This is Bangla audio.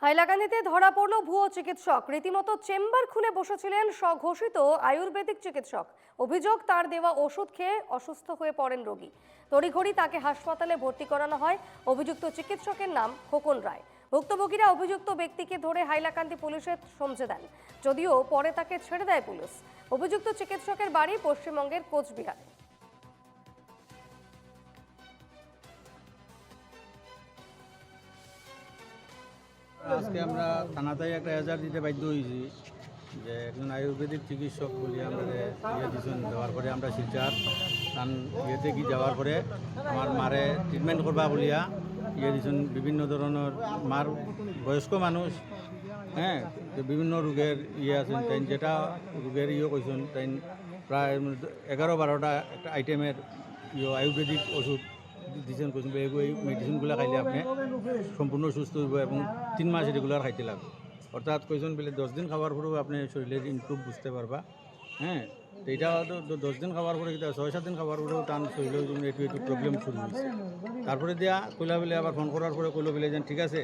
হাইলাকান্দিতে ধরা পড়ল ভুয়ো চিকিৎসক। রীতিমতো চেম্বার খুলে বসেছিলেন স্বঘোষিত আয়ুর্বেদিক চিকিৎসক। অভিযোগ, তার দেওয়া ওষুধ খেয়ে অসুস্থ হয়ে পড়েন রোগী। তড়িঘড়ি তাকে হাসপাতালে ভর্তি করানো হয়। অভিযুক্ত চিকিৎসকের নাম খোকন রায়। ভুক্তভোগীরা অভিযুক্ত ব্যক্তিকে ধরে হাইলাকান্দি পুলিশে সমঝে দেন, যদিও পরে তাকে ছেড়ে দেয় পুলিশ। অভিযুক্ত চিকিৎসকের বাড়ি পশ্চিমবঙ্গের কোচবিহারে। আজকে আমরা থানাতেই একটা এজাহার দিতে বাধ্য হয়েছি যে একজন আয়ুর্বেদিক চিকিৎসক বলি আমরা দিয়েছেন। দেওয়ার পরে আমরা শিলচার কারণ ইয়েতে কি যাওয়ার পরে আমার মারে ট্রিটমেন্ট করবা বলিয়া দিয়েছেন। বিভিন্ন ধরনের মার বয়স্ক মানুষ, হ্যাঁ, বিভিন্ন রোগের আছেন তাই, যেটা রোগের কইছেন তাই প্রায় 11-12টা একটা আইটেমের আয়ুর্বেদিক ওষুধ দিয়েছেন। কৈছেন এই মেডিসিনগুলো খাইলে আপনি সম্পূর্ণ সুস্থ হইব এবং 3 মাস রেগুলার খাইতে লাগবে। অর্থাৎ কৈছেন বলে 10 দিন খাওয়ার পরেও আপনি শরীরের ইমপ্রুভ বুঝতে পারবা। হ্যাঁ, তো এটা 10 দিন খাওয়ার পরে 6-7 দিন খাওয়ার পরেও তার শরীরের জন্য একটু প্রবলেম শুরু হয়েছে। তারপরে দিয়া কইলা বলে আবার ফোন করার পরে কইলো বলে যেন ঠিক আছে